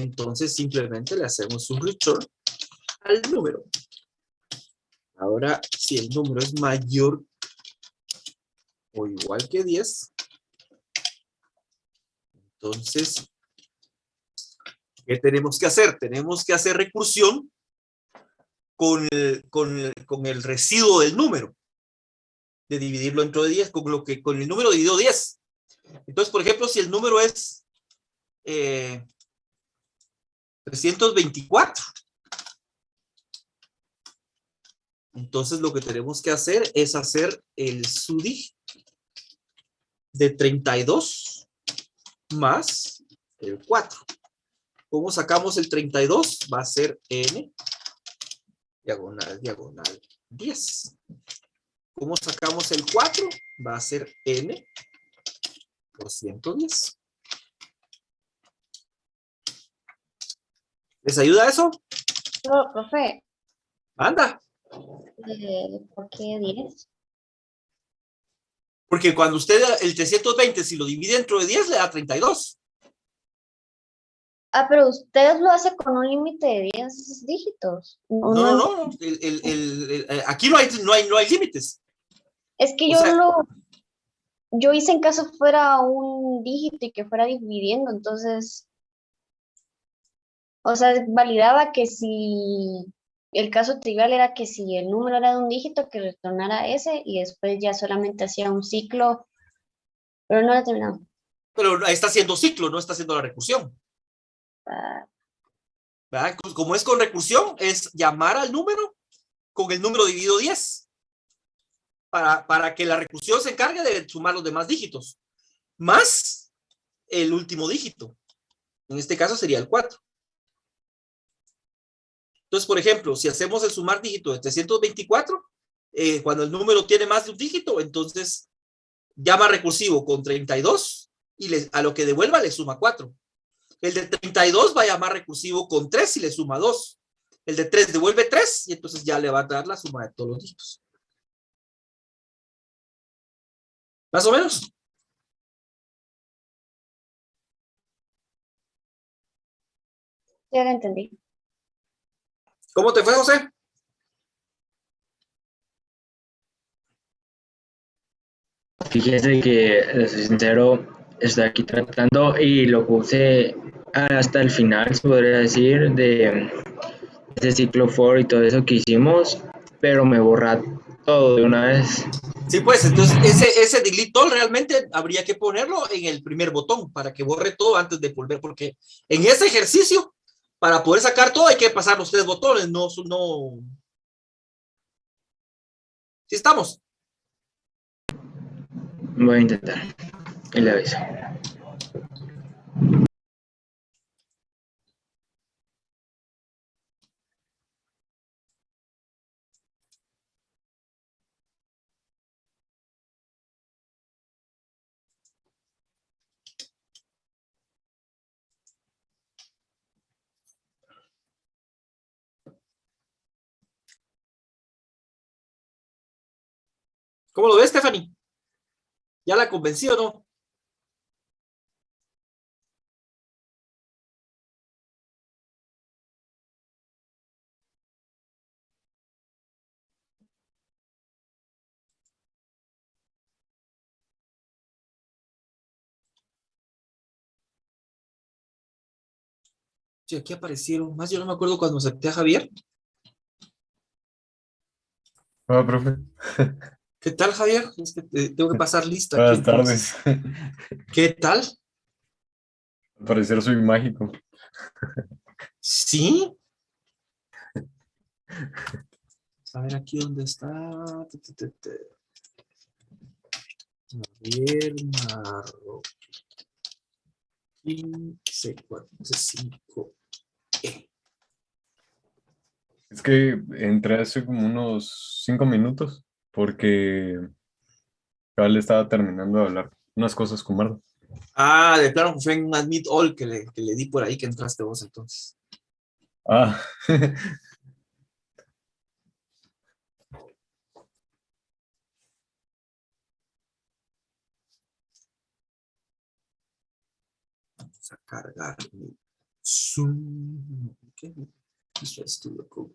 entonces simplemente le hacemos un return al número. Ahora, si el número es mayor o igual que 10, entonces, ¿qué tenemos que hacer? Tenemos que hacer recursión con el residuo del número, de dividirlo entre 10, con el número dividido 10. Entonces, por ejemplo, si el número es 324, entonces lo que tenemos que hacer es hacer el SUDI de 32 más el 4. ¿Cómo sacamos el 32? Va a ser n diagonal, diagonal 10. ¿Cómo sacamos el 4? Va a ser n por 110. ¿Les ayuda eso? No, profe, Anda. ¿por qué 10? Porque cuando usted el 320, si lo divide entre 10, le da 32. Ah, pero usted lo hace con un límite de 10 dígitos. No, no, no. Aquí no hay límites. Es que O sea, yo hice en caso fuera un dígito y que fuera dividiendo, entonces, o sea, validaba que si el caso trivial era que si el número era de un dígito, que retornara ese y después ya solamente hacía un ciclo, pero no lo he terminado. pero está haciendo ciclo, no está haciendo la recursión. Ah, ¿Verdad? Como es con recursión, es llamar al número con el número dividido 10 para que la recursión se encargue de sumar los demás dígitos, más el último dígito. En este caso sería el 4. Entonces, por ejemplo, si hacemos el sumar dígito de 324, cuando el número tiene más de un dígito, entonces llama recursivo con 32 y a lo que devuelva le suma 4. El de 32 va a llamar recursivo con 3 y le suma 2. El de 3 devuelve 3 y entonces ya le va a dar la suma de todos los dígitos. ¿Más o menos? ya lo entendí. ¿Cómo te fue, José? Fíjese que, soy sincero, estoy aquí tratando y lo puse hasta el final, se podría decir, de ese ciclo for y todo eso que hicimos, pero me borra todo de una vez. Sí, pues entonces ese delete all realmente habría que ponerlo en el primer botón para que borre todo antes de volver, porque en ese ejercicio, para poder sacar todo hay que pasar los 3 botones, no. ¿Sí estamos? Voy a intentar y le aviso. ¿Cómo lo ves, Stephanie? ¿Ya la convencí o no? Sí, aquí aparecieron más. Yo no me acuerdo cuando acepté a Javier. Hola, profe. ¿Qué tal, Javier? Es que tengo que pasar lista aquí Buenas entonces. tardes. ¿Qué tal? Al parecer soy mágico. Sí. A ver aquí dónde está. Javier Marroquín C45E. Es que entré hace como unos 5 minutos porque le estaba terminando de hablar unas cosas con Marta. Ah, de plano fue en un admit all que le di por ahí que entraste vos entonces. Ah, Vamos a cargar. Zoom. Okay. Visual Studio Code.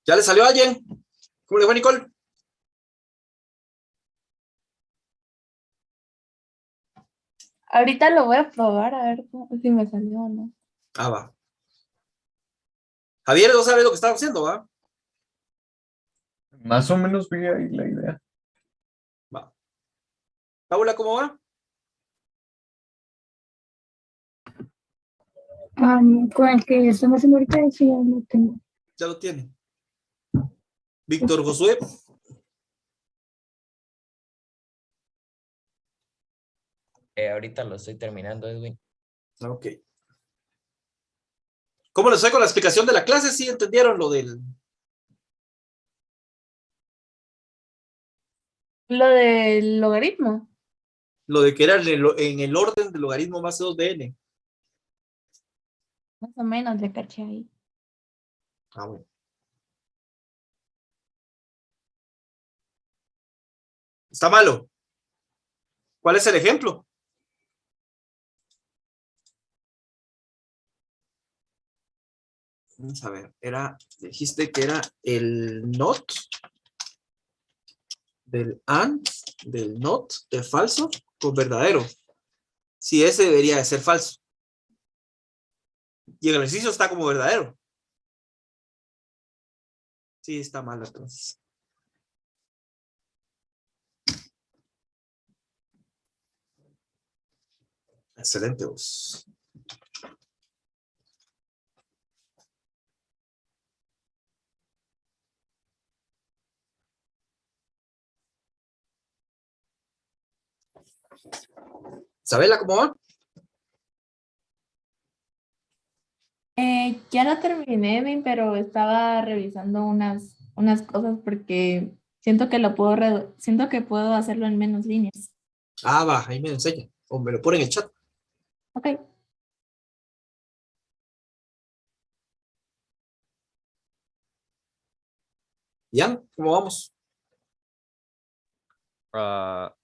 ¿Ya le salió a alguien? ¿Cómo le fue, Nicole? Ahorita lo voy a probar a ver si me salió o no. Ah, va. Javier, ¿no sabe lo que estaba haciendo, va? Más o menos vi ahí la idea. Va. Paula, ¿cómo va? Con el que estamos haciendo ahorita, eso ya lo tengo. Ya lo tiene. Víctor Josué. Ahorita lo estoy terminando, Edwin. Ok. ¿Cómo les fue con la explicación de la clase? ¿Sí entendieron lo del... Lo del logaritmo. lo de que era en el orden del logaritmo más 2 de n? Más o menos le caché ahí. Ah, bueno. Está malo. ¿Cuál es el ejemplo? Vamos a ver. Dijiste que era el not del and, del not de falso con verdadero. Si ese debería de ser falso. Y el ejercicio está como verdadero. Sí, está mal entonces. Excelente vos. Isabela, ¿cómo va? Ya lo terminé, Edwin, pero estaba revisando unas cosas porque siento que siento que puedo hacerlo en menos líneas. Ah, va, ahí me enseña. O me lo pone en el chat. Ok. ¿Ya? ¿Cómo vamos? Ah,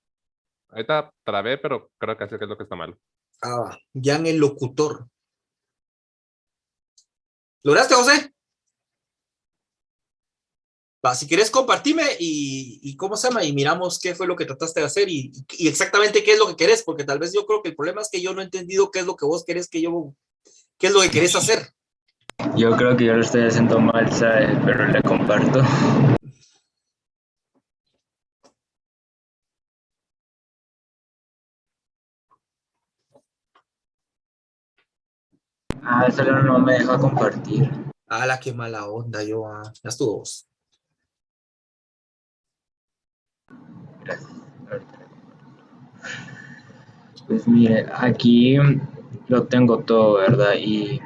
ahorita trabé, pero creo que así que es lo que está mal. Ah, va. Jan el locutor. ¿Lograste, José? Va, si quieres compartime y cómo se llama y miramos qué fue lo que trataste de hacer y exactamente qué es lo que querés, porque tal vez yo creo que el problema es que yo no he entendido qué es lo que vos querés qué es lo que querés hacer. Yo creo que yo lo estoy haciendo mal, ¿sabes? Pero le comparto. Ah, solo no me deja compartir. Ah, la qué mala onda, yo, ya estuvo vos. Gracias. Pues mire, aquí lo tengo todo, ¿verdad? Y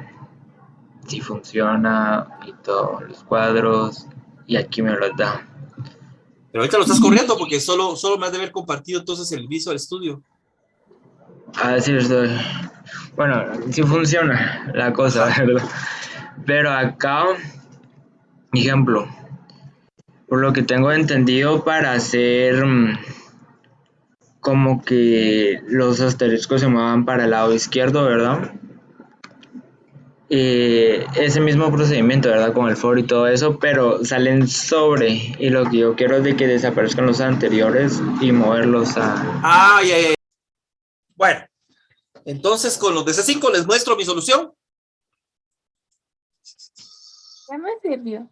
si funciona y todos los cuadros y aquí me lo da. Pero ahorita lo estás corriendo porque solo me has de haber compartido entonces el Visual Studio. Así estoy. Bueno, sí funciona la cosa, Ajá. ¿verdad? Pero acá, ejemplo, por lo que tengo entendido para hacer como que los asteriscos se muevan para el lado izquierdo, ¿verdad? Ese mismo procedimiento, ¿verdad? Con el for y todo eso, pero salen sobre y lo que yo quiero es de que desaparezcan los anteriores y moverlos a... Ah, ya. Bueno, entonces con los de C5 les muestro mi solución. Ya me sirvió.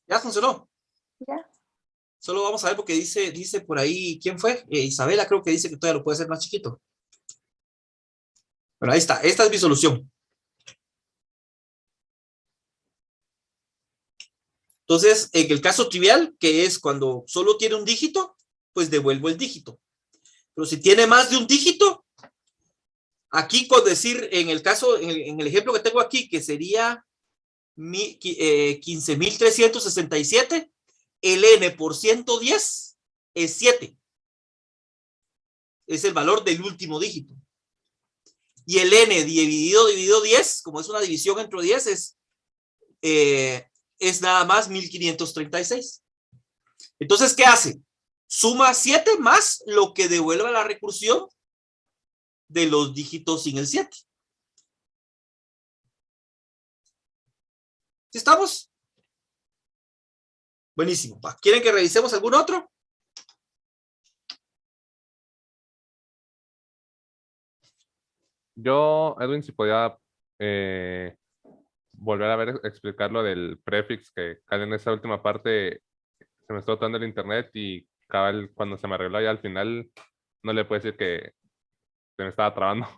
Ya funcionó. Ya. Solo vamos a ver porque dice por ahí, ¿quién fue? Isabela creo que dice que todavía lo puede hacer más chiquito. Bueno, ahí está. Esta es mi solución. Entonces, en el caso trivial, que es cuando solo tiene un dígito, pues devuelvo el dígito. Pero si tiene más de un dígito, aquí con decir, en el caso, en el ejemplo que tengo aquí, que sería 15.367, el n por 110 es 7. Es el valor del último dígito. Y el n dividido 10, como es una división entre 10, es nada más 1536. Entonces, ¿qué hace? Suma 7 más lo que devuelve la recursión de los dígitos sin el 7. ¿Sí estamos? Buenísimo. ¿Quieren que revisemos algún otro? Yo, Edwin, si podía volver a ver, explicar lo del prefix, que cada en esa última parte se me está botando el internet y cabal, cuando se me arregló ya al final, no le puedo decir que se me estaba trabando.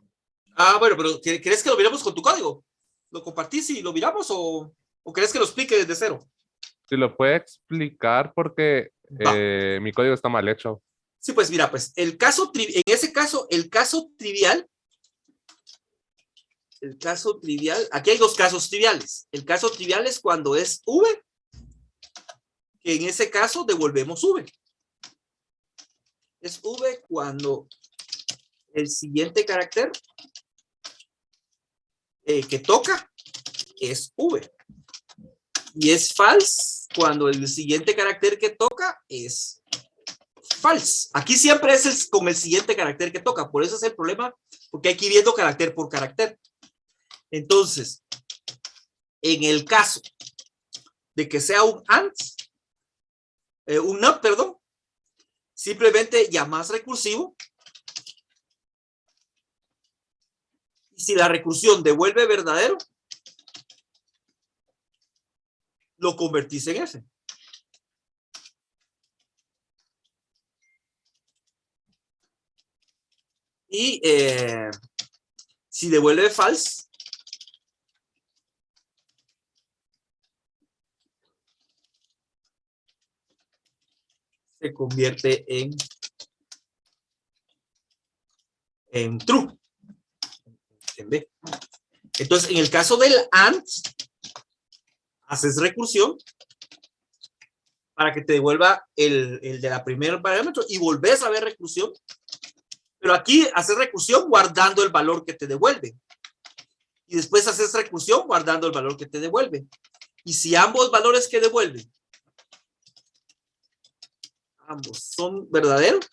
Ah, bueno, pero ¿querés que lo miramos con tu código? ¿Lo compartís y lo miramos o querés que lo explique desde cero? Si lo puede explicar porque Va. mi código está mal hecho. Sí, pues mira, pues en ese caso, el caso trivial, aquí hay dos casos triviales. El caso trivial es cuando es V, que en ese caso devolvemos V. Es V cuando el siguiente carácter que toca es V. Y es false cuando el siguiente carácter que toca es false. Aquí siempre es con el siguiente carácter que toca. Por eso es el problema, porque hay que ir viendo carácter por carácter. Entonces, en el caso de que sea un AND, un NOT, perdón, simplemente llamas recursivo. Y si la recursión devuelve verdadero, lo convertís en F. Y si devuelve false, se convierte en true, en B. Entonces, en el caso del AND, haces recursión para que te devuelva el de la primera parámetro y volvés a ver recursión Pero aquí haces recursión guardando el valor que te devuelve. Y después haces recursión guardando el valor que te devuelve. Y si ambos valores que devuelve, ambos son verdaderos,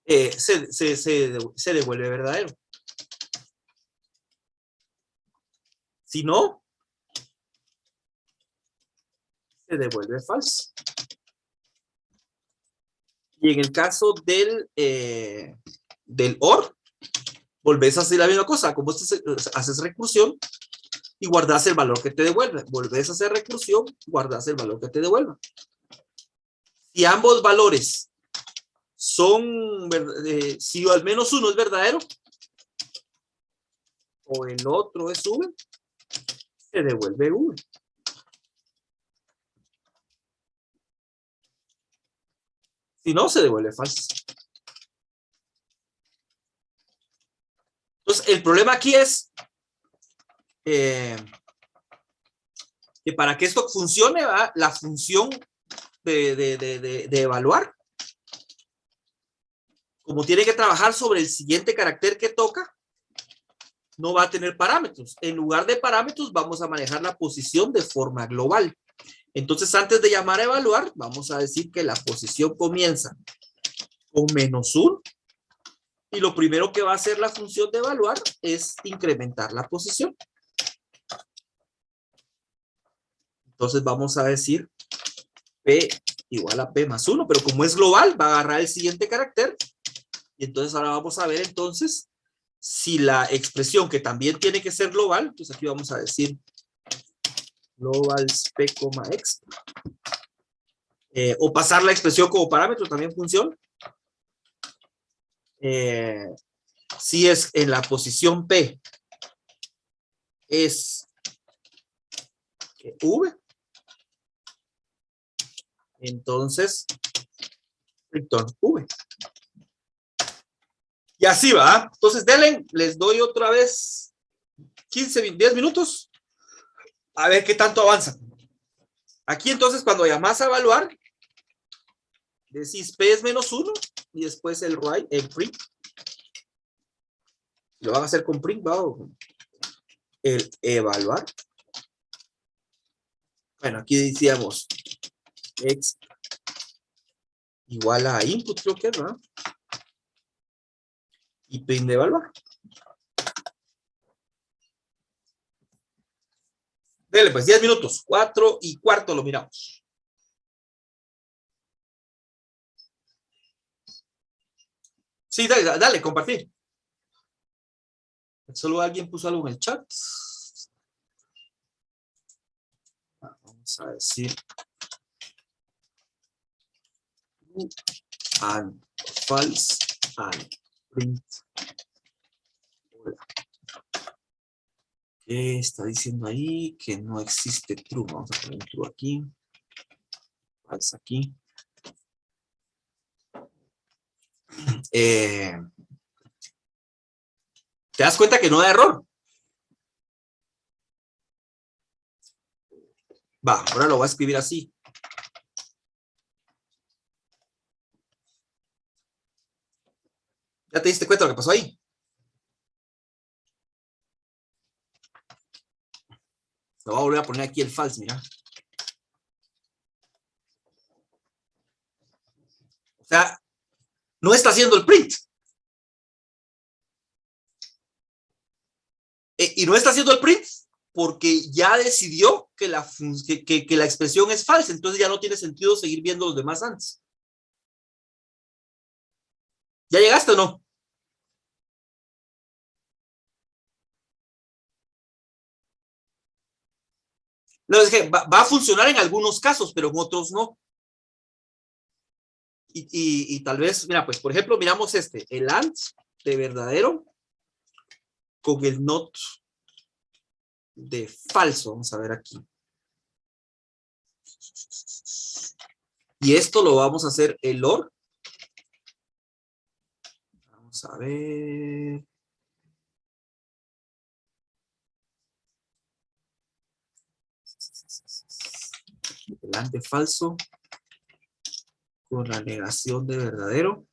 se devuelve verdadero. Si no, se devuelve falso. Y en el caso del OR, volvés a hacer la misma cosa. Como haces recursión y guardas el valor que te devuelve. Volvés a hacer recursión, guardas el valor que te devuelve. Si ambos valores son, si al menos uno es verdadero, o el otro es V, se devuelve V. Si no, se devuelve falso. Entonces, el problema aquí es que para que esto funcione, ¿va? La función de evaluar, como tiene que trabajar sobre el siguiente carácter que toca, no va a tener parámetros. En lugar de parámetros, vamos a manejar la posición de forma global. Entonces, antes de llamar a evaluar, vamos a decir que la posición comienza con -1 y lo primero que va a hacer la función de evaluar es incrementar la posición. Entonces, vamos a decir P igual a P más 1, pero como es global, va a agarrar el siguiente carácter. Y entonces ahora vamos a ver entonces si la expresión que también tiene que ser global, entonces aquí vamos a decir global P, X. O pasar la expresión como parámetro también funciona. Si es en la posición P es V, entonces return V. Y así va. Entonces denle, les doy otra vez 10 minutos a ver qué tanto avanza. Aquí entonces cuando llamas a evaluar, decís P es -1 y después el print. Lo van a hacer con print, ¿va? El evaluar. Bueno, aquí decíamos X igual a input, creo que es, ¿no? Y print de evaluar. Dele, pues 10 minutos, 4:15 lo miramos. Sí, dale, compartir. Solo alguien puso algo en el chat. Vamos a decir. And false and print. Hola. ¿Qué está diciendo ahí? Que no existe true. Vamos a poner un true aquí. False aquí. ¿Te das cuenta que no da error? Va, ahora lo voy a escribir así. ¿Ya te diste cuenta de lo que pasó ahí? Lo voy a volver a poner aquí el false, mira. O sea, no está haciendo el print. Y no está haciendo el print porque ya decidió que la expresión es falsa. Entonces ya no tiene sentido seguir viendo los demás antes. ¿Ya llegaste o no? No, es que va a funcionar en algunos casos, pero en otros no. Y tal vez, mira, pues por ejemplo, miramos el AND de verdadero con el NOT de falso. Vamos a ver aquí. Y esto lo vamos a hacer el OR. Vamos a ver. El AND de falso. con la negación de verdadero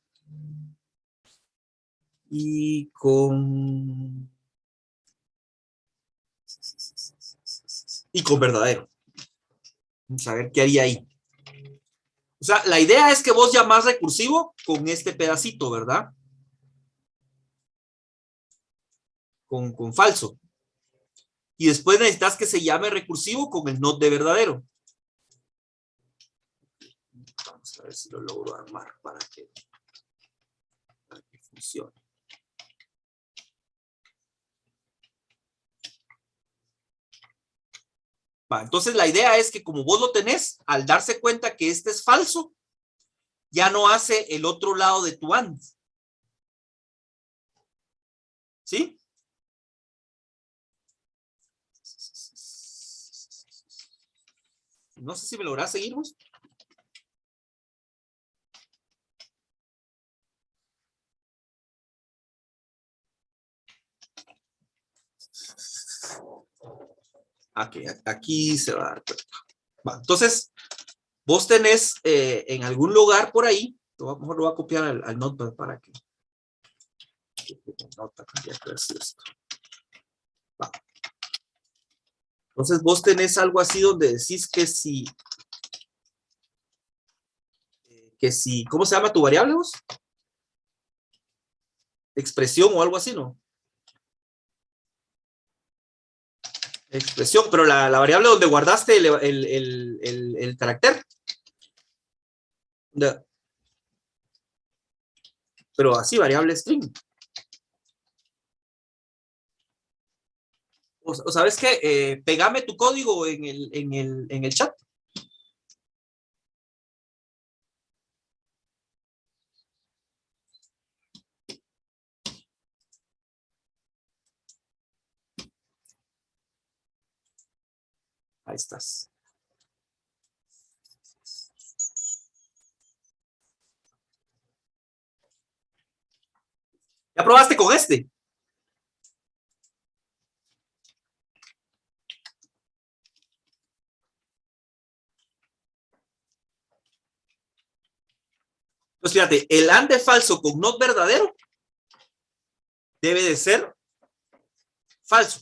y con verdadero. Vamos a ver qué haría ahí. O sea, la idea es que vos llamás recursivo con este pedacito, ¿verdad? Con falso. Y después necesitas que se llame recursivo con el not de verdadero. Vamos a ver si lo logro armar para que funcione. Va, entonces la idea es que como vos lo tenés, al darse cuenta que este es falso, ya no hace el otro lado de tu AND. ¿Sí? No sé si me lográs seguir vos. Aquí se va a dar cuenta. Va, entonces, vos tenés en algún lugar por ahí, a lo mejor lo voy a copiar al notepad para que nota tendría que hacer esto. Va. Entonces vos tenés algo así donde decís que si, ¿cómo se llama tu variable vos? Expresión o algo así, ¿no? Expresión, pero la variable donde guardaste el carácter. Pero así, variable string. O sabes qué, pegame tu código en el chat. Ahí estás. ¿Ya probaste con este? Entonces, fíjate, el AND de falso con not verdadero debe de ser falso.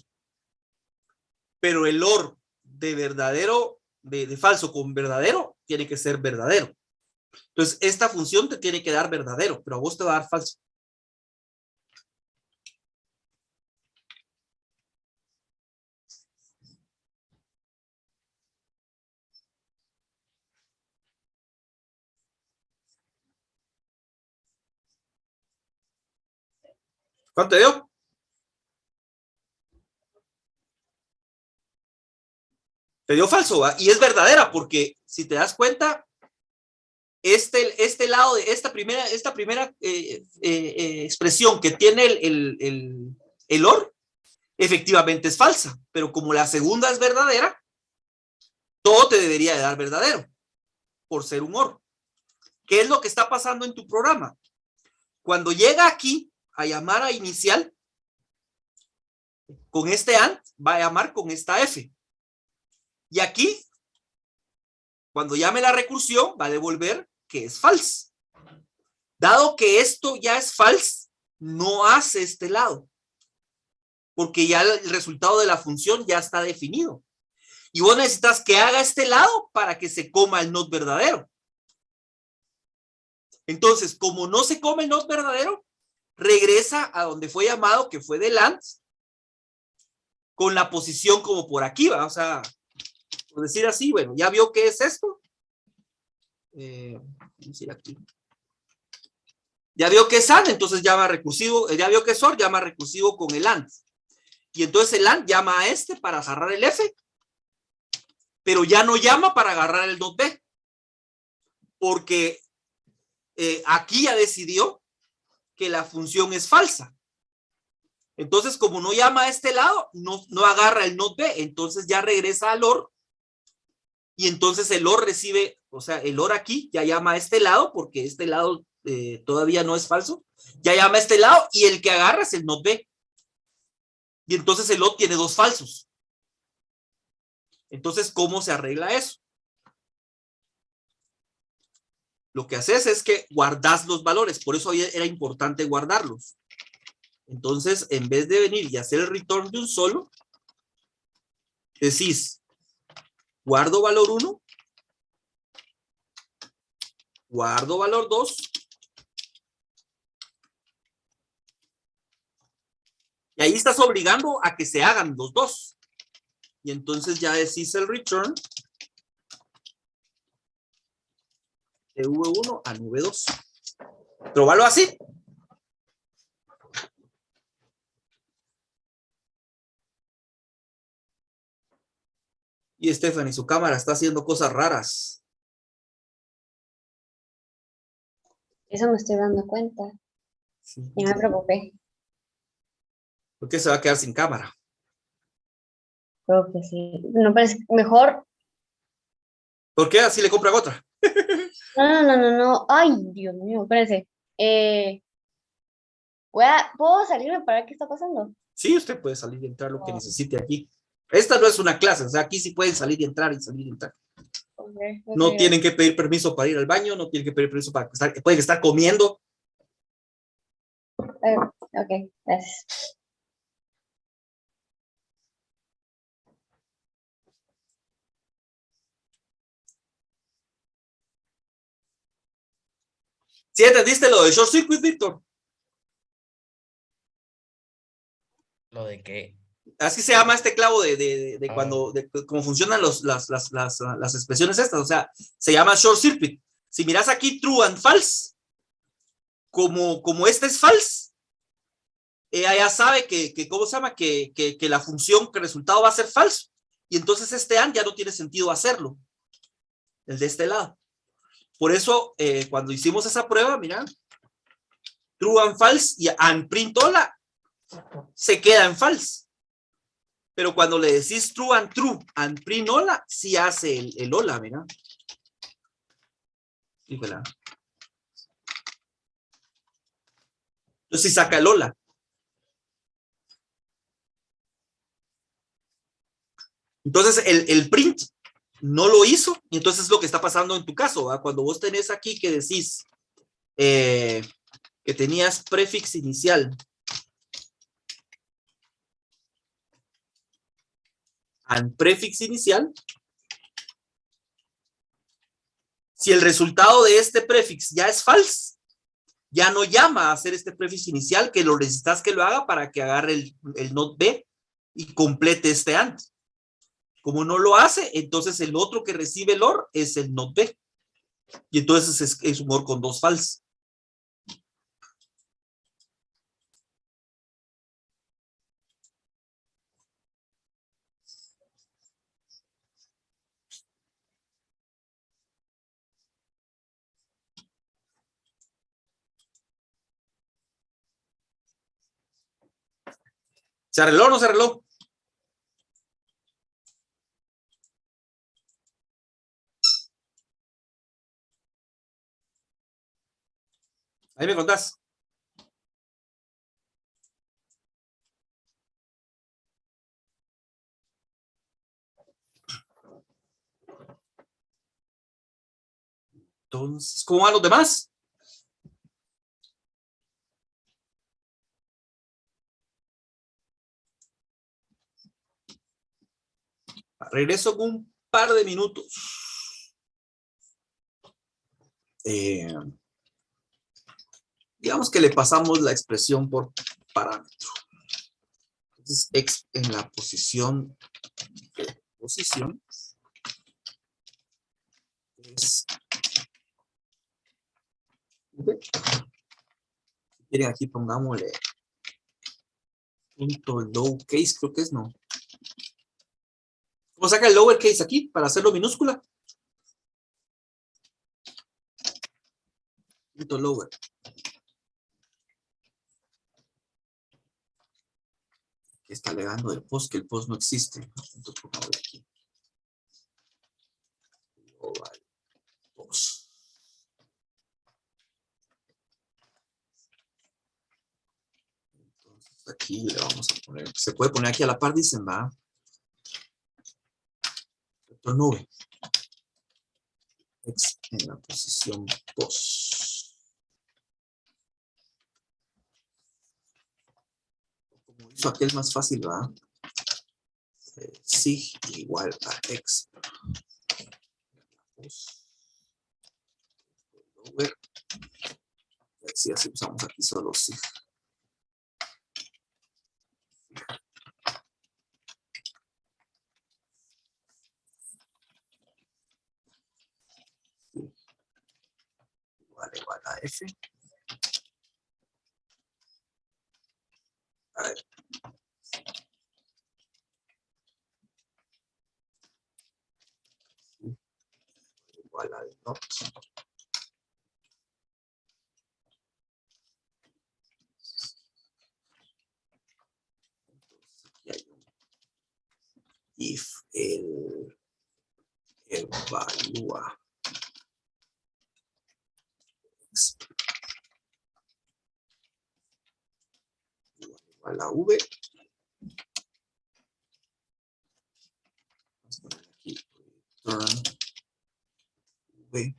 Pero el OR de verdadero, de falso con verdadero, tiene que ser verdadero. Entonces, esta función te tiene que dar verdadero, pero a vos te va a dar falso. ¿Cuánto te dio? Te dio falso, ¿va? Y es verdadera, porque si te das cuenta, este lado de esta primera expresión que tiene el OR, efectivamente es falsa, pero como la segunda es verdadera, todo te debería de dar verdadero, por ser un OR. ¿Qué es lo que está pasando en tu programa? Cuando llega aquí a llamar a inicial, con este AND va a llamar con esta F. Y aquí, cuando llame la recursión, va a devolver que es false. Dado que esto ya es false, no hace este lado. Porque ya el resultado de la función ya está definido. Y vos necesitas que haga este lado para que se coma el not verdadero. Entonces, como no se come el not verdadero, regresa a donde fue llamado, que fue del AND, con la posición como por aquí, ¿va? O sea, por decir así, bueno, ya vio qué es esto. Vamos a decir aquí. Ya vio que es AND, entonces llama recursivo, ya vio que es OR, llama recursivo con el AND. Y entonces el AND llama a este para agarrar el F, pero ya no llama para agarrar el not B, porque aquí ya decidió que la función es falsa. Entonces, como no llama a este lado, no agarra el not B, entonces ya regresa al OR, y entonces el OR recibe, o sea, el OR aquí ya llama a este lado, porque este lado todavía no es falso, ya llama a este lado, y el que agarra es el not B. Y entonces el OR tiene dos falsos. Entonces, ¿cómo se arregla eso? lo que haces es que guardas los valores. Por eso era importante guardarlos. Entonces, en vez de venir y hacer el return de un solo, decís, guardo valor 1, guardo valor 2, y ahí estás obligando a que se hagan los dos. Y entonces ya decís el return de V1 a V2. Probalo así. Y Stephanie, su cámara está haciendo cosas raras. Eso me estoy dando cuenta. Sí. Y me preocupé. ¿Por qué se va a quedar sin cámara? Creo que sí. No, pero es mejor. ¿Por qué así le compran otra? No. Ay, Dios mío, espérense. ¿Puedo salirme para ver qué está pasando? Sí, usted puede salir y entrar lo que necesite aquí. Esta no es una clase, o sea, aquí sí pueden salir y entrar y salir y entrar. No tienen que pedir permiso para ir al baño, no tienen que pedir permiso para estar, pueden estar comiendo. Ok, gracias. ¿Sí entendiste lo de short circuit, Víctor? ¿Lo de qué? Así se llama este clavo de Ah. cuando, de cómo funcionan las expresiones estas, o sea, se llama short circuit. Si miras aquí true and false, como este es false, ella ya sabe ¿cómo se llama? Que la función, que el resultado va a ser falso. Y entonces este AND ya no tiene sentido hacerlo. El de este lado. Por eso, cuando hicimos esa prueba, mira, true and false y and print hola, se queda en false. Pero cuando le decís true and print hola, sí hace el hola, mira. Híjole. Entonces sí saca el hola. Entonces el print no lo hizo, y entonces es lo que está pasando en tu caso, ¿va? Cuando vos tenés aquí que decís que tenías prefix inicial and prefix inicial, si el resultado de este prefix ya es false, ya no llama a hacer este prefix inicial, que lo necesitas que lo haga para que agarre el not B y complete este AND. Como no lo hace, entonces el otro que recibe el OR es el not B. Y entonces es un OR con dos false. ¿Se arregló o no se arregló? Ahí me contás. Entonces, ¿cómo van los demás? Regreso en un par de minutos. Digamos que le pasamos la expresión por parámetro. Entonces, x en la posición es, si quieren aquí pongámosle punto lowercase, creo que es, no. ¿Cómo saca el lowercase aquí para hacerlo minúscula? Punto lower. Está alegando el post, que el post no existe. Entonces pongámosle aquí. Global post. Entonces aquí le vamos a poner, se puede poner aquí a la par, dicen, va. Vector nube. X en la posición post. Como hizo aquel más fácil, ¿verdad? Sig igual a X. Lower. Si así usamos aquí solo Sig. Igual a F. A ver. Igual al not. Aquí hay un if el evalúa igual a V. Vamos a poner aquí return V.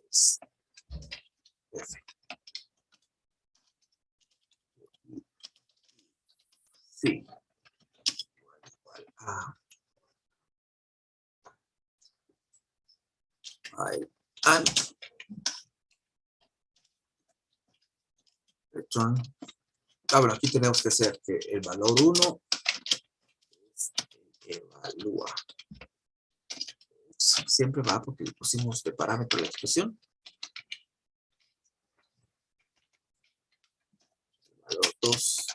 Es F. Sí. Igual a and return. Bueno, aquí tenemos que hacer que el valor 1 evalúa. Siempre va porque le pusimos de parámetro la expresión. El valor 2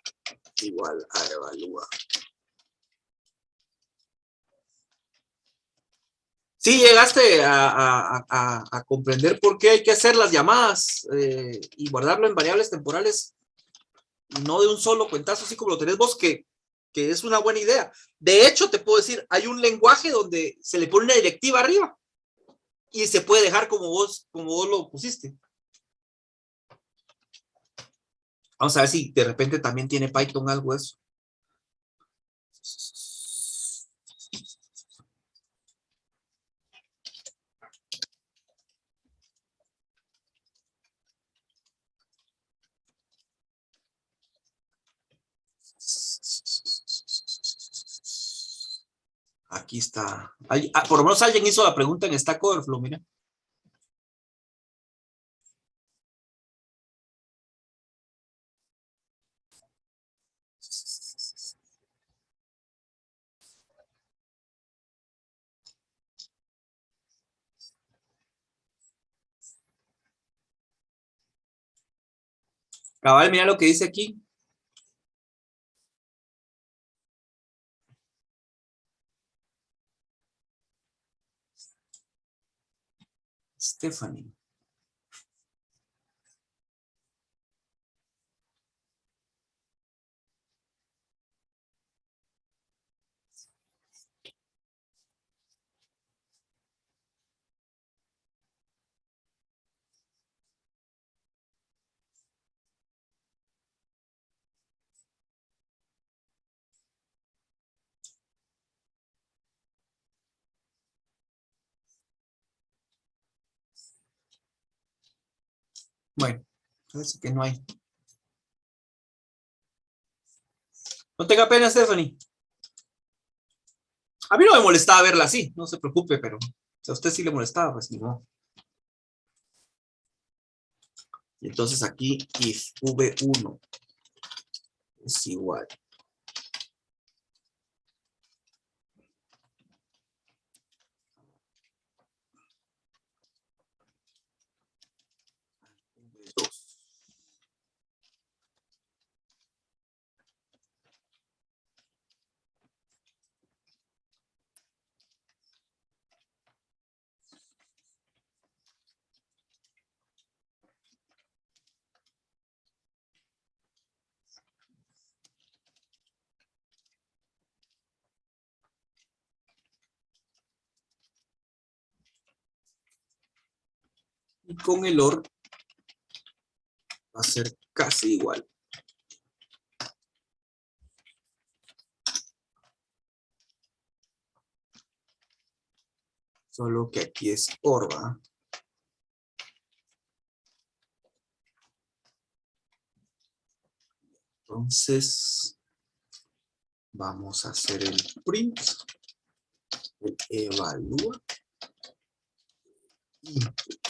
igual a evalúa. Sí, llegaste a comprender por qué hay que hacer las llamadas y guardarlo en variables temporales, no de un solo cuentazo, así como lo tenés vos, que es una buena idea. De hecho, te puedo decir, hay un lenguaje donde se le pone una directiva arriba y se puede dejar como vos lo pusiste. Vamos a ver si de repente también tiene Python algo de eso. Aquí está. Por lo menos alguien hizo la pregunta en Stack Overflow, mira. Cabal, mira lo que dice aquí. Stephanie. Bueno, parece que no hay. No tenga pena, Stephanie. A mí no me molestaba verla así, no se preocupe, pero si a usted sí le molestaba, pues ni modo. Y entonces aquí, if v1 es igual. V2. Y con el OR va a ser casi igual. Solo que aquí es OR, ¿va? Entonces, vamos a hacer el print, el evalúa, input.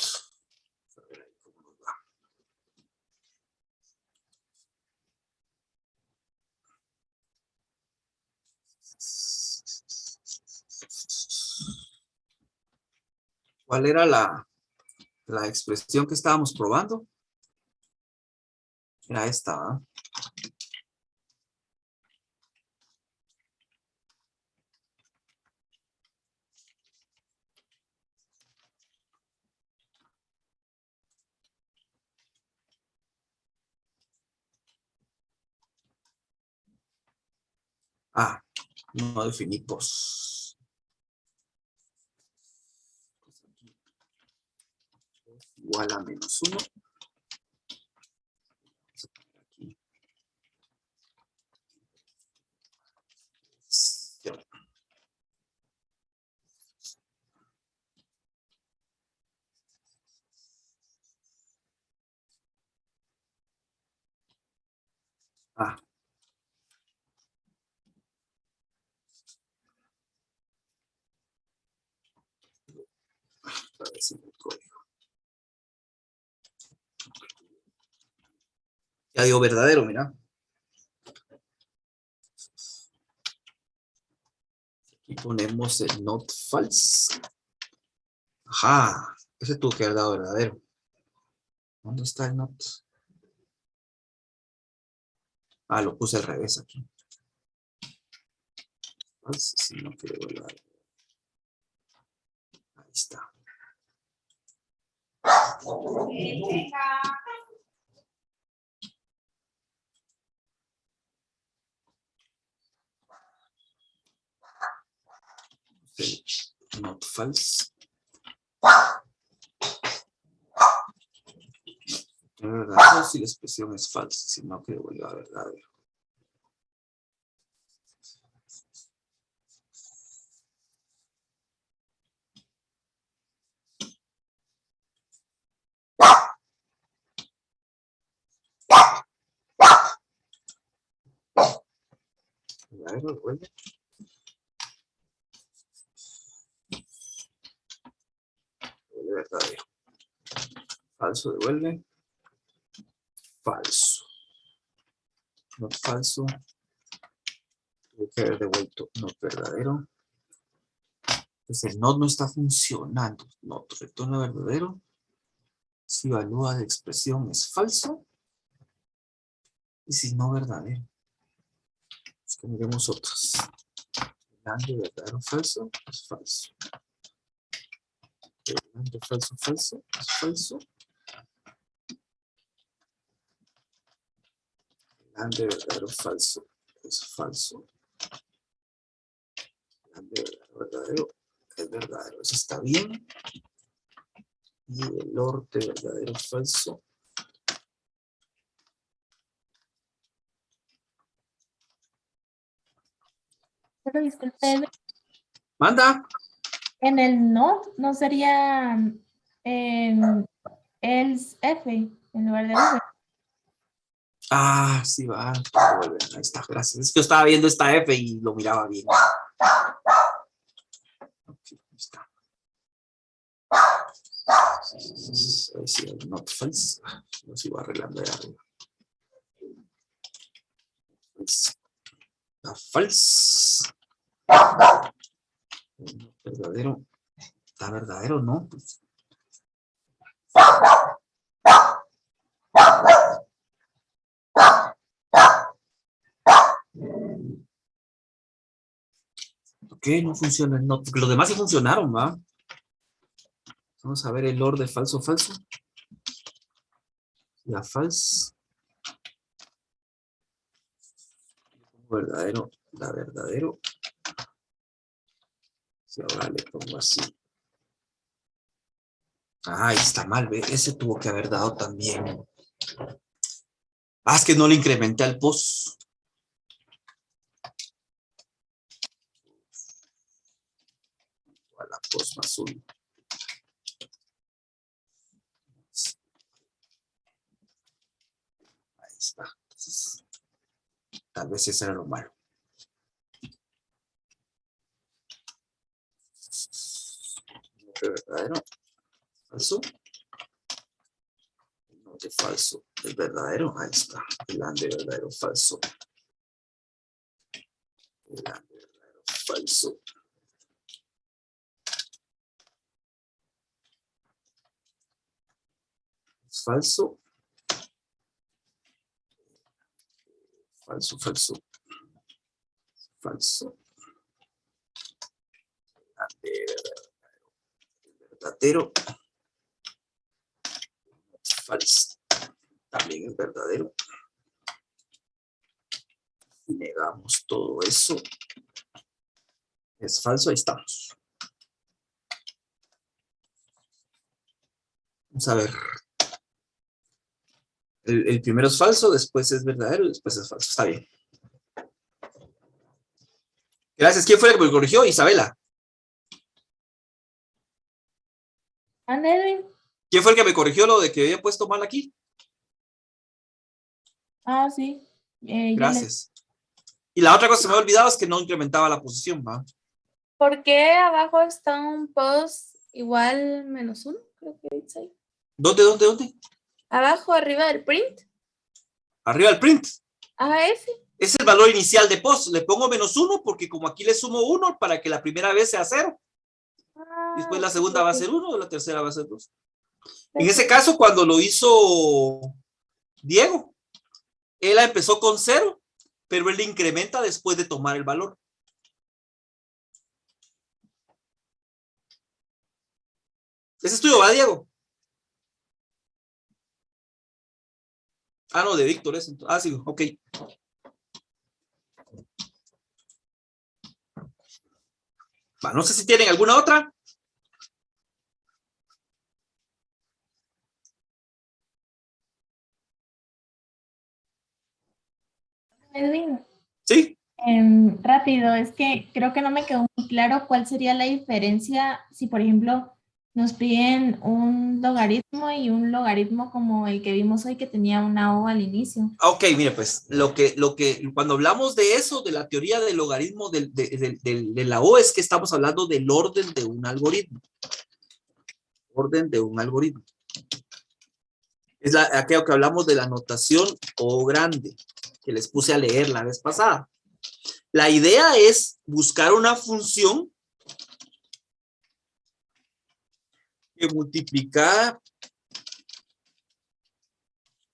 A ver ahí cómo nos va. ¿Cuál era la expresión que estábamos probando? Era esta, ¿va? Ah, no definí pos. Igual a -1. Aquí. Ya. Ah. A ver si me código. Ya dio verdadero, mira. Aquí ponemos el not false. Ajá, ese tuvo que haber dado verdadero. ¿Dónde está el not? Ah, lo puse al revés aquí. False, si no quiero volar. Ahí está. El not false. Verdadero si la expresión es falsa, si no que vuelva a verdadero. Verdadero, vuelve. Vuelve verdadero. Falso, devuelve. Falso. Not falso. Tuvo que haber devuelto not verdadero. Entonces el not no está funcionando. Not retorna verdadero. Si evalúa de expresión es falso. Y si no verdadero. Es que miremos otros. Grande, verdadero, falso, es falso. Grande, falso, falso, es falso. Grande, verdadero, falso, es falso. Grande, verdadero, es verdadero. Eso está bien. Y el orte, verdadero, falso. Pero disculpe, Manda. en el no sería el F en lugar de V. Ah, sí va. Vuelve. Ahí está, gracias. Es que yo estaba viendo esta F y lo miraba bien. Okay, ahí está. Ahí sí, el not false. Lo sigo arreglando de arriba. Está false. Verdadero. Está verdadero, ¿no? Pues, ok, no funciona el not. Porque los demás sí funcionaron, ¿va? Vamos a ver el or de falso, falso. La false. Verdadero, la verdadero. Si ahora le pongo así. Ah, está mal, ve. Ese tuvo que haber dado también. Ah, es que no le incrementé al post. A la 2 más 1. Ahí está. Entonces, tal vez ese era lo malo. ¿Verdadero? ¿Falso? No, de falso. ¿Es verdadero? Ahí está. El ande verdadero, falso. El ande verdadero, falso. ¿Es falso? Falso, falso. Falso. El ande verdadero. Falso. También es verdadero. Negamos todo eso. Es falso, ahí estamos. Vamos a ver. El primero es falso, después es verdadero y después es falso. Está bien. Gracias. ¿Quién fue el que me corrigió? Isabela. ¿Ande, Edwin? ¿Quién fue el que me corrigió lo de que había puesto mal aquí? Ah, sí. Yo le- Gracias. Y la otra cosa que se me había olvidado es que no incrementaba la posición, ¿va? ¿Por qué abajo está un post igual -1? Creo que dice ahí. ¿Dónde? Abajo, arriba del print. Arriba del print. Ajá, ese. Es el valor inicial de post. Le pongo -1 porque como aquí le sumo 1 para que la primera vez sea 0. Después la segunda va a ser 1 y la tercera va a ser 2. En ese caso, cuando lo hizo Diego, él empezó con 0, pero él le incrementa después de tomar el valor. ¿Ese es tuyo, va, Diego? Ah, no, de Víctor es. Ah, sí, ok. Va, no sé si tienen alguna otra. Edwin, Sí. rápido, es que creo que no me quedó muy claro cuál sería la diferencia si, por ejemplo, nos piden un logaritmo y un logaritmo como el que vimos hoy que tenía una O al inicio. Ok, mire, pues, cuando hablamos de eso, de la teoría del logaritmo de la O, es que estamos hablando del orden de un algoritmo. Orden de un algoritmo. Es aquello que hablamos de la notación O grande, que les puse a leer la vez pasada. La idea es buscar una función que multiplicada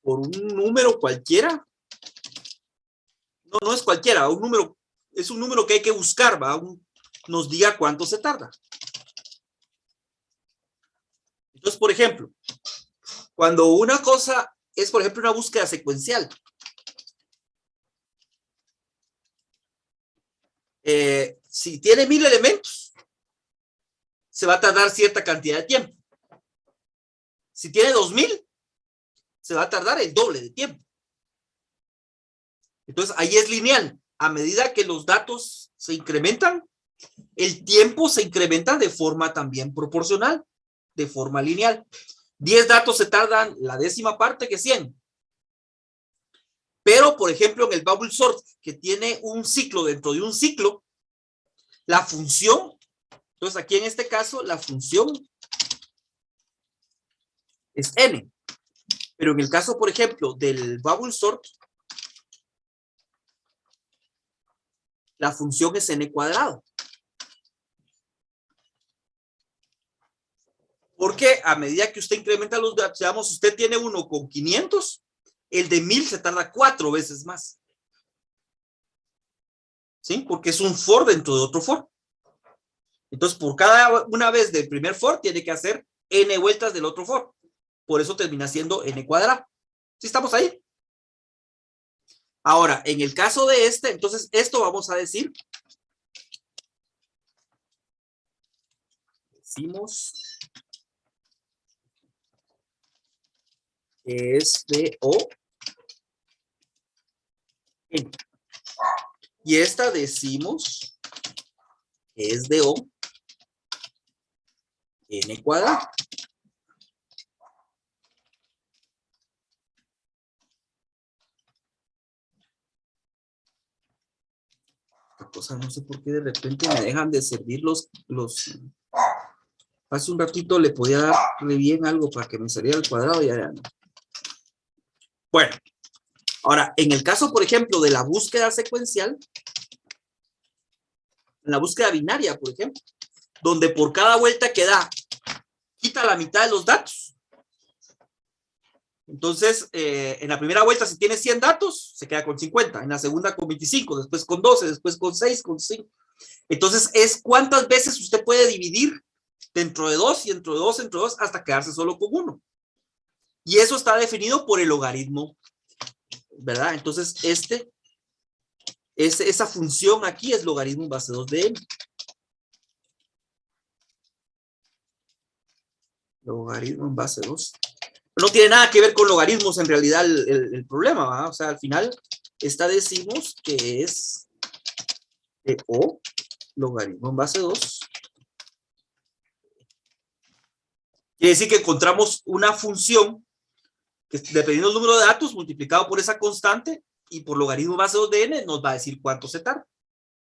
por un número cualquiera. No es cualquiera, es un número que hay que buscar, ¿va? Nos diga cuánto se tarda. Entonces, por ejemplo, cuando una cosa es, por ejemplo, una búsqueda secuencial, si tiene 1000 elementos, se va a tardar cierta cantidad de tiempo. Si tiene 2000, se va a tardar el doble de tiempo. Entonces, ahí es lineal. A medida que los datos se incrementan, el tiempo se incrementa de forma también proporcional, de forma lineal. 10 datos se tardan la 10ª parte que 100. Pero, por ejemplo, en el bubble sort, que tiene un ciclo dentro de un ciclo, la función, entonces aquí en este caso, la función es n. Pero en el caso, por ejemplo, del bubble sort, la función es n cuadrado. Porque a medida que usted incrementa los datos, digamos, usted tiene uno con 500, el de 1000 se tarda 4 veces más. ¿Sí? Porque es un for dentro de otro for. Entonces, por cada una vez del primer for, tiene que hacer n vueltas del otro for. Por eso termina siendo n cuadrado. ¿Sí estamos ahí? Ahora, en el caso de este, entonces, esto vamos a decir. Decimos que es de O. N. Y esta decimos que es de O. n cuadrado. Esta cosa no sé por qué de repente me dejan de servir los. Hace un ratito le podía dar re bien algo para que me saliera el cuadrado y ahora no. Bueno, ahora, en el caso, por ejemplo, de la búsqueda secuencial, en la búsqueda binaria, por ejemplo, donde por cada vuelta que da, quita la mitad de los datos. Entonces, en la primera vuelta, si tiene 100 datos, se queda con 50. En la segunda con 25, después con 12, después con 6, con 5. Entonces, es cuántas veces usted puede dividir dentro de 2 y dentro de 2, entre 2, hasta quedarse solo con 1. Y eso está definido por el logaritmo, ¿verdad? Entonces, esa función aquí es logaritmo en base 2 de n. Logaritmo en base 2. No tiene nada que ver con logaritmos en realidad el problema, ¿verdad? O sea, al final, esta decimos que es O, logaritmo en base 2. Quiere decir que encontramos una función que dependiendo del número de datos multiplicado por esa constante y por logaritmo base 2 de n nos va a decir cuánto se tarda.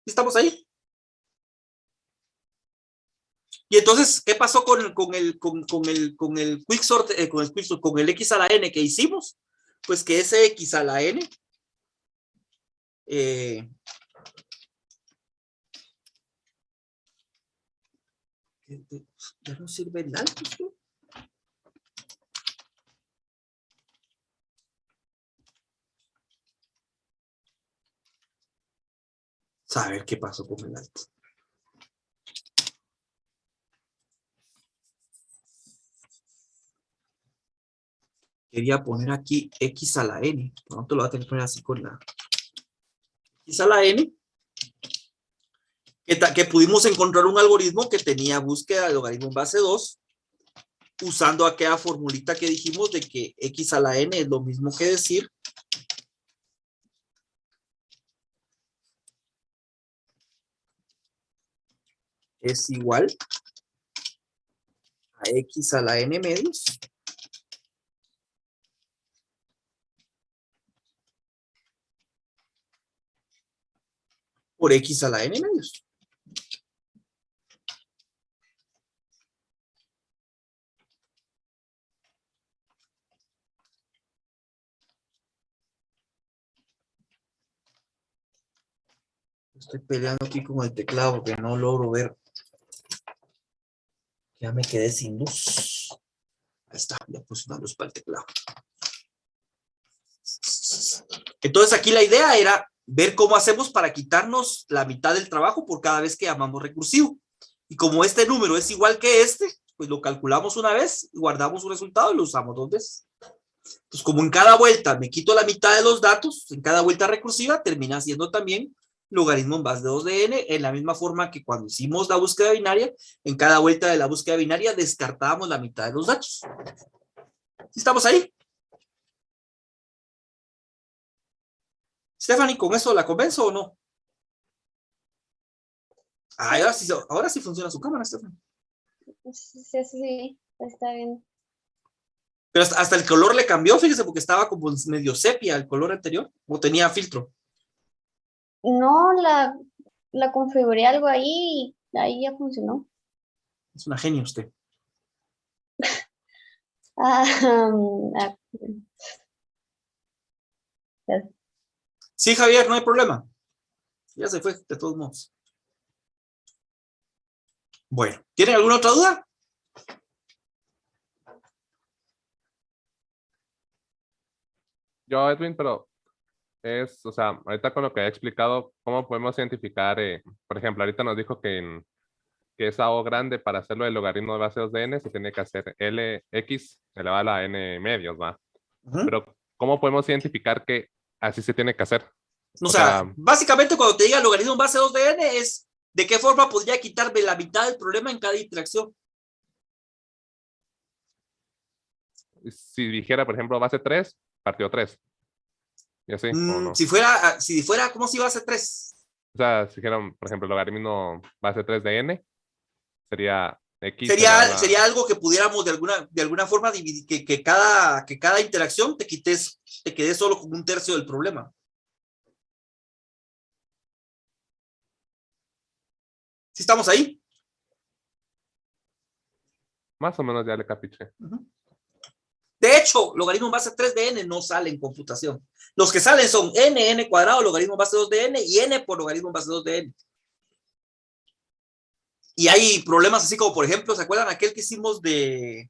¿Estamos ahí? Y entonces, ¿qué pasó con el quicksort, con el x a la n que hicimos? Pues que ese x a la n ya no sirve nada. Saber qué pasó con el alto. Quería poner aquí x a la n. Pronto lo voy a tener que poner así con la x a la n. Que pudimos encontrar un algoritmo que tenía búsqueda de logaritmo en base 2 usando aquella formulita que dijimos de que x a la n es lo mismo que decir es igual a x a la n medios por x a la n medios. Estoy peleando aquí con el teclado porque no logro ver. Ya me quedé sin luz. Ahí está, ya puse una luz para el teclado. Entonces aquí la idea era ver cómo hacemos para quitarnos la mitad del trabajo por cada vez que llamamos recursivo. Y como este número es igual que este, pues lo calculamos una vez, guardamos un resultado y lo usamos 2 veces. Entonces como en cada vuelta me quito la mitad de los datos, en cada vuelta recursiva termina siendo también logaritmo en base de 2 de n, en la misma forma que cuando hicimos la búsqueda binaria, en cada vuelta de la búsqueda binaria descartábamos la mitad de los datos. ¿Sí estamos ahí? Stephanie, ¿con eso la convenzo o no? Ah, ahora sí funciona su cámara, Stephanie. Sí, está bien. Pero hasta el color le cambió, fíjese, porque estaba como medio sepia el color anterior, o tenía filtro. No, la configuré algo ahí y ahí ya funcionó. Es una genia usted. Sí, Javier, no hay problema. Ya se fue, de todos modos. Bueno, ¿tienen alguna otra duda? Yo, Edwin, pero o sea, ahorita con lo que he explicado, ¿cómo podemos identificar, por ejemplo, ahorita nos dijo que esa O grande para hacerlo del logaritmo de base 2 de n se tiene que hacer Lx elevado a la n medios, ¿va? Pero, ¿cómo podemos identificar que así se tiene que hacer? O sea, básicamente cuando te diga logaritmo en base 2 de n es de qué forma podría quitarme la mitad del problema en cada interacción. Si dijera, por ejemplo, base 3, partido 3. ¿Y así? ¿O no? Si fuera, ¿cómo si base 3? O sea, si dijera, por ejemplo, logaritmo base 3 de n, sería X Sería algo que pudiéramos de alguna forma dividir, que cada interacción te quedes solo con un tercio del problema. ¿Sí estamos ahí? más o menos ya le capiché. De hecho, logaritmo base 3 de n no sale en computación. Los que salen son n cuadrado, logaritmo base 2 de n y n por logaritmo base 2 de n. Y hay problemas así como, por ejemplo, ¿se acuerdan aquel que hicimos de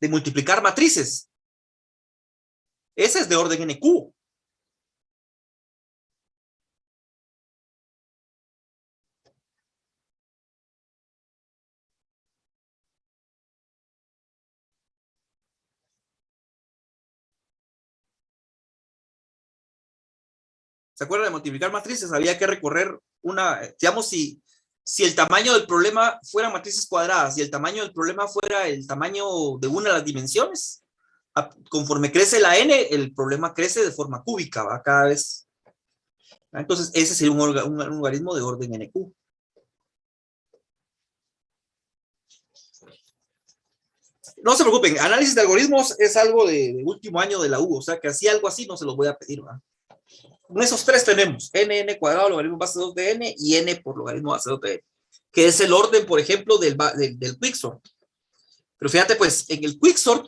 multiplicar matrices? Ese es de orden NQ. ¿Se acuerdan de multiplicar matrices? Había que recorrer digamos, si el tamaño del problema fuera matrices cuadradas y el tamaño del problema fuera el tamaño de una de las dimensiones, conforme crece la n, el problema crece de forma cúbica, ¿va? Cada vez. Entonces, ese sería un logaritmo de orden NQ. No se preocupen, análisis de algoritmos es algo de último año de la U, o sea que así algo así no se los voy a pedir, ¿va? Con esos tres tenemos n cuadrado, logaritmo base 2 de n y n por logaritmo base 2 de n, que es el orden, por ejemplo, del quicksort. Pero fíjate, pues, en el quicksort,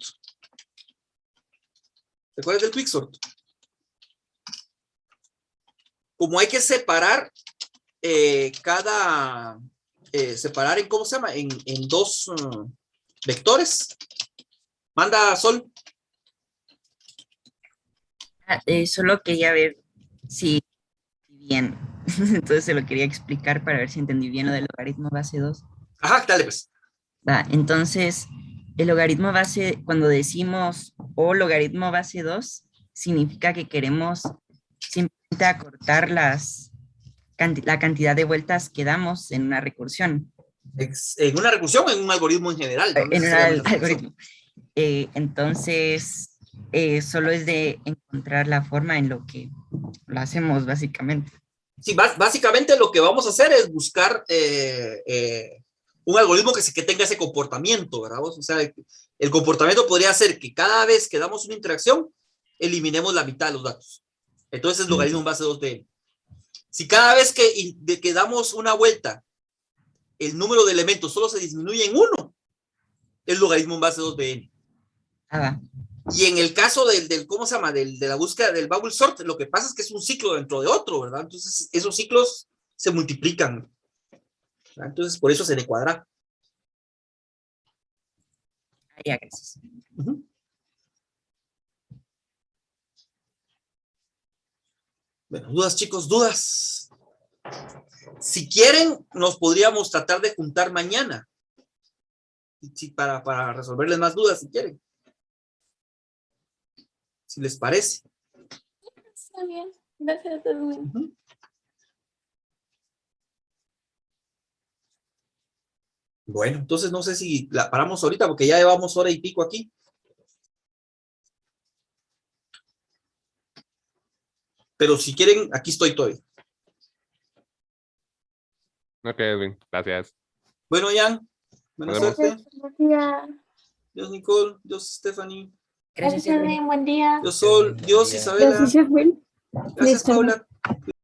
¿te acuerdas del quicksort? Como hay que separar separar en, ¿cómo se llama? En dos vectores. Manda, Sol. Solo quería ver si bien. Entonces se lo quería explicar para ver si entendí bien lo del logaritmo base 2. Ajá, dale pues. Va, entonces, el logaritmo base, cuando decimos o logaritmo base 2, significa que queremos simplemente acortar la cantidad de vueltas que damos en una recursión. En una recursión o en un algoritmo en general. ¿No? En un algoritmo. Entonces, solo es de encontrar la forma en lo que lo hacemos, básicamente. Sí, básicamente lo que vamos a hacer es buscar un algoritmo que tenga ese comportamiento, ¿verdad? O sea, el comportamiento podría ser que cada vez que damos una interacción, eliminemos la mitad de los datos. Entonces, es logaritmo en base 2 de n. Si cada vez que damos una vuelta, el número de elementos solo se disminuye en 1, es logaritmo en base 2 de n. Y en el caso ¿cómo se llama? De la búsqueda del bubble sort, lo que pasa es que es un ciclo dentro de otro, ¿verdad? Entonces, esos ciclos se multiplican. ¿Verdad? Entonces, por eso se le cuadra. Ya, gracias. Bueno, dudas, chicos, dudas. Si quieren, nos podríamos tratar de juntar mañana. Para resolverles más dudas, si quieren. Si les parece. Está bien. Gracias, Edwin. Bueno, entonces no sé si la paramos ahorita porque ya llevamos hora y pico aquí. Pero si quieren, aquí estoy todavía. Ok, Edwin, gracias. Bueno, Jan, buena suerte. Gracias. Dios, Nicole. Dios, Stephanie. Gracias, Edwin. Buen día. Dios, Sol. Dios, Isabela. Gracias, Will. Gracias, Listo. Paula.